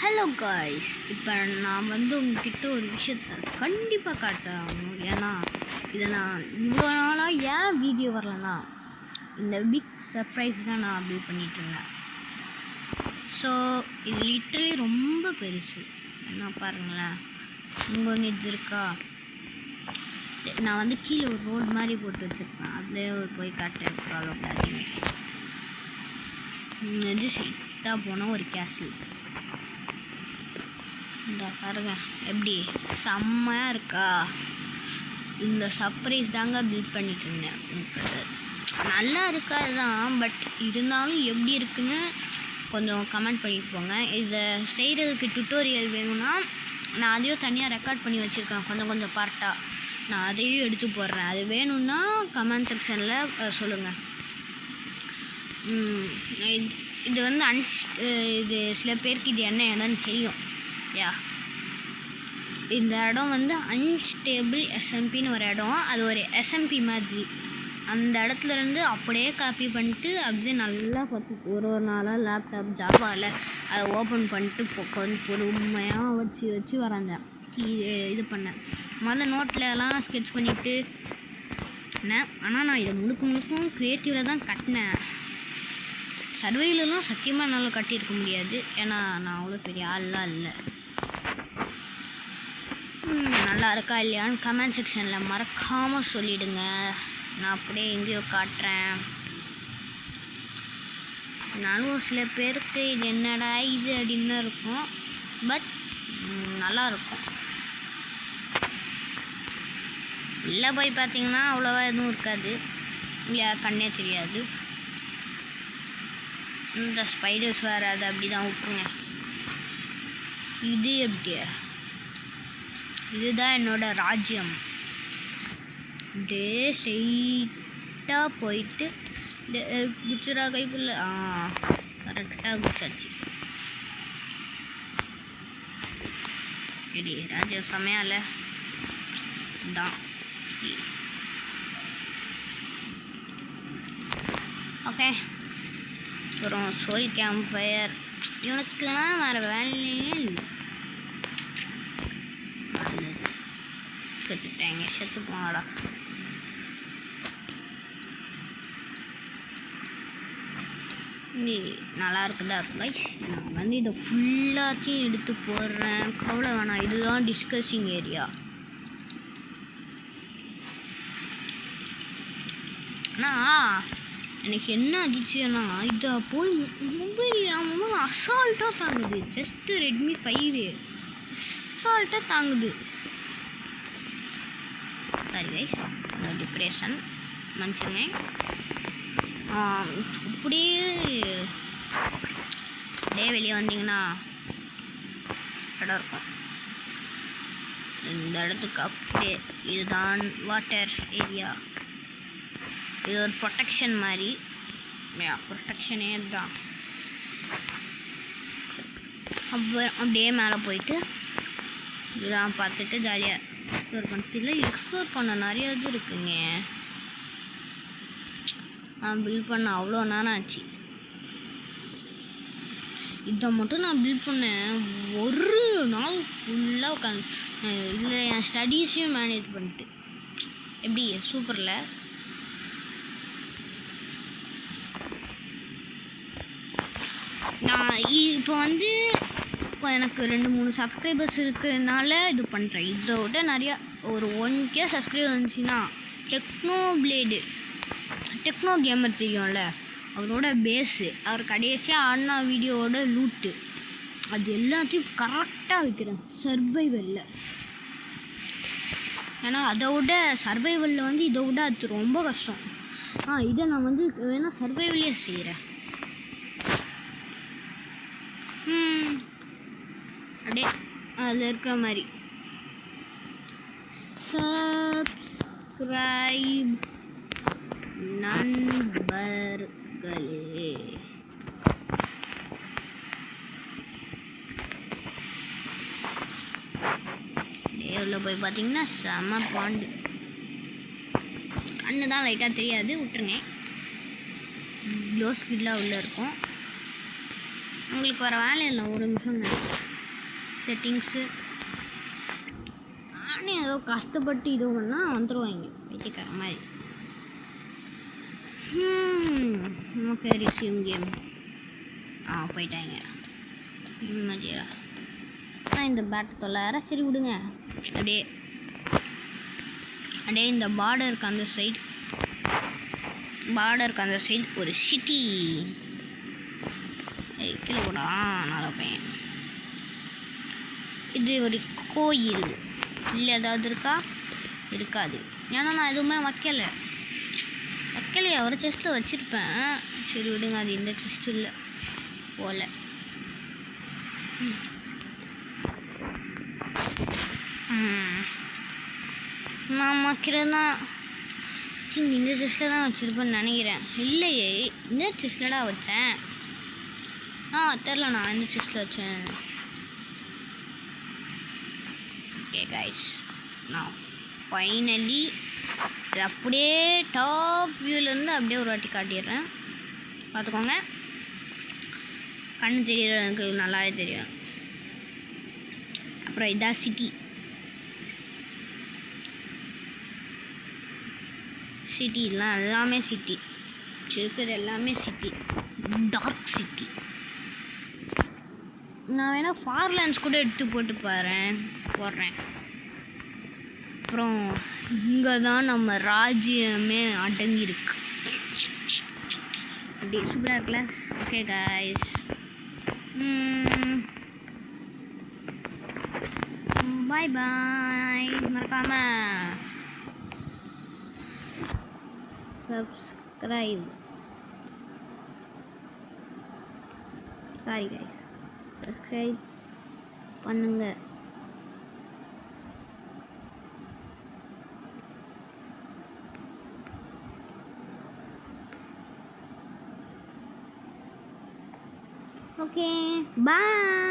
Hello guys, இப்போ நான் உங்ககிட்ட ஒரு விஷயத்த கண்டிப்பாக காட்டணும். ஏன்னா இதை நான் இவ்வளோ நாளாக ஏன் வீடியோ வரலன்னா இந்த பிக் சர்ப்ரைஸ் தான் நான் அப்ளை பண்ணிகிட்ருந்தேன். ஸோ இது லிட்டரலி ரொம்ப பெருசு. என்ன பாருங்களேன், இங்கே ஒன்று இது இருக்கா. நான் கீழே ஒரு ரோடு மாதிரி போட்டு வச்சுருப்பேன், அதிலே போய் காட்டுறேன். ப்ராப்ளம் இது ஸ்ட்ரெயிட்டாக போனால் ஒரு கேஸ்டில். இந்த பாருங்க எப்படி செம்மையாக இருக்கா. இந்த சர்ப்ரைஸ் தாங்க பில்ட் பண்ணிட்டு இருந்தேன். நல்லா இருக்காது தான், பட் இருந்தாலும் எப்படி இருக்குன்னு கொஞ்சம் கமெண்ட் பண்ணிட்டு போங்க. இதை செய்கிறதுக்கு டுட்டோரியல் வேணும்னா நான் அதையும் தனியாக ரெக்கார்ட் பண்ணி வச்சுருக்கேன், கொஞ்சம் பார்ட்டாக. நான் அதையும் எடுத்து போடுறேன். அது வேணும்னா கமெண்ட் செக்ஷனில் சொல்லுங்கள். இது இது சில பேருக்கு இது என்ன இடம்னு தெரியும். இந்த இடம் அன்ஸ்டேபிள் எஸ்எம்பின்னு ஒரு இடம். அது ஒரு எஸ்எம்பி மாதிரி. அந்த இடத்துலேருந்து அப்படியே காப்பி பண்ணிட்டு அப்படியே நல்லா பார்த்து ஒரு நாளாக லேப்டாப் ஜாவாவில் அதை ஓப்பன் பண்ணிட்டு கொஞ்சம் பொறுமையாக வச்சு வரைஞ்சேன். இது பண்ணேன். நோட்லலாம் ஸ்கெட்ச் பண்ணிவிட்டு ஆனால் நான் இதை முழுக்கும் க்ரியேட்டிவில் தான் கட்டினேன். சர்வையிலலாம் சத்தியமாக என்னால் கட்டியிருக்க முடியாது, ஏன்னா நான் அவ்வளோ பெரிய ஆள்லாம் இல்லை. நல்லா இருக்கா இல்லையான்னு கமெண்ட் செக்ஷனில் மறக்காமல் சொல்லிவிடுங்க. நான் அப்படியே எங்கேயோ காட்டுறேன். நானும் சில பேருக்கு இது என்னடா இது அப்படின்னு இருக்கும், பட் நல்லாயிருக்கும். உள்ளே போய் பார்த்தீங்கன்னா அவ்வளோவா எதுவும் இருக்காது, கண்ணே தெரியாது. இந்த ஸ்பைடர்ஸ் வேறு, அது அப்படி தான் விட்டுருங்க. இது எப்படியா, இதுதான் என்னோடய ராஜ்யம். அப்படியே ஸ்ட்ரெயிட்டாக போயிட்டு குச்சிரா கைப்புள்ள கரெக்டாக குச்சாச்சு. எடி ராஜ்யம் செமையால தான். ஓகே, அப்புறம் சோல் கேம்ப் ஃபயர். இவனுக்குலாம் வேறு வேலையே இல்லை. செத்துட்டாங்க, செத்து போனாடா. நல்லா இருக்குதா கைஸ்? நான் இதை ஃபுல்லாத்தையும் எடுத்து போடுறேன், கவலை வேணாம். இதுதான் டிஸ்கஸிங் ஏரியா. ஆனால் எனக்கு என்ன அதிர்ச்சின்னா, இதை போய் மொபைல் அவன் அசால்ட்டாக தாங்குது. ஜஸ்ட்டு ரெட்மி 5 அசால்ட்டாக தாங்குது. சாரி கைஸ், இந்த டிப்ரெஷன் மன்னிச்சுங்க. அப்படியே வெளியே வந்தீங்கன்னா இடம் இருக்கும். இந்த இடத்துக்கு அப்படியே இதுதான் வாட்டர் ஏரியா. இது ஒரு ப்ரொடெக்ஷன் மாதிரி. ப்ரொடெக்ஷனே தான். அப்புறம் அப்படியே மேலே போயிட்டு இதெல்லாம் பார்த்துட்டு ஜாலியாக எக்ஸ்ப்ளோர் பண்ணிட்டு. இல்லை, எக்ஸ்ப்ளோர் பண்ண நிறைய இது இருக்குங்க. நான் பில்ட் பண்ண அவ்வளோ நேரம் ஆச்சு. இதை மட்டும் நான் பில்ட் பண்ணேன் ஒரு நாள் ஃபுல்லாக உட்காந்து. இதில் என் ஸ்டடீஸையும் மேனேஜ் பண்ணிட்டு. எப்படி சூப்பரில். நான் இப்போ எனக்கு 2-3 சப்ஸ்கிரைபர்ஸ் இருக்கிறதுனால இது பண்ணுறேன். இதை விட நிறையா ஒரு 1K சப்ஸ்கிரைபர் இருந்துச்சுன்னா டெக்னோ கேமர் தெரியும்ல, அவரோட பேஸு, அவர் கடைசியாக ஆடினா வீடியோவோட லூட்டு, அது எல்லாத்தையும் கரெக்டாக வைக்கிறேன் சர்வைவலில். ஏன்னா அதை விட சர்வைவலில் இதை விட அது ரொம்ப கஷ்டம். இதை நான் வேணால் சர்வைவலே செய்கிறேன். அப்படியே அதில் இருக்கிற மாதிரி சப்ஸ்கிரைப் நண்பர்களே. உள்ள போய் பார்த்தீங்கன்னா செம பாண்டு. கண்ணு தான் லைட்டாக தெரியாது, விட்டுருங்க. க்ளோ ஸ்கிட்லாம் உள்ளே இருக்கும். உங்களுக்கு வர வேலை இல்லை, ஒரு நிமிஷம் தான். செட்டிங்ஸு. நானே ஏதோ கஷ்டப்பட்டு இது பண்ணால் வந்துடுவாங்க வெட்டிக்கார மாதிரி. Okay resume game. போயிட்டாங்க. மதியா இந்த பேட் தொள்ளாயிரம் சரி விடுங்க. அப்படியே இந்த பார்டருக்கு அந்த சைடு ஒரு சிட்டி. கீழே கூட நல்லா பையன். இது ஒரு கோயில் இல்லை ஏதாவது இருக்கா? இருக்காது, ஏன்னா நான் எதுவுமே வைக்கலையா. ஒரு செஸ்ட்டில் வச்சுருப்பேன். சரி விடுங்க, அது இந்த செஸ்ட் இல்லை போல. நான் வைக்கிறது தான் இந்த செஸ்ட்டில் தான் வச்சுருப்பேன்னு நினைக்கிறேன். இல்லையே, இந்த செஸ்ட்டில்டா வச்சேன். தெரில நான் இந்த செஸ்ட்டில் வச்சேன். ஓகே கைஸ், நான் ஃபைனலி இது அப்படியே டாப் வியூலேருந்து அப்படியே ஒரு வாட்டி காட்டிடுறேன். பார்த்துக்கோங்க, கண் தெரியுற எனக்கு நல்லாவே தெரியும். அப்புறம் இதான் சிட்டி எல்லாமே சிட்டி. இருக்கிறது எல்லாமே சிட்டி, டார்க் சிட்டி. நான் வேணால் ஃபார்லேண்ட்ஸ் கூட எடுத்து போடுறேன். அப்புறம் இங்கே தான் நம்ம ராஜ்யமே அடங்கியிருக்கு. அப்படி சூப்பராக இருக்குல்ல. ஓகே கைஸ், பாய் பாய். மறக்காமல் சப்ஸ்கிரைப். சாரி கைஸ், சப்ஸ்கிரைப் பண்ணுங்க. Okay bye.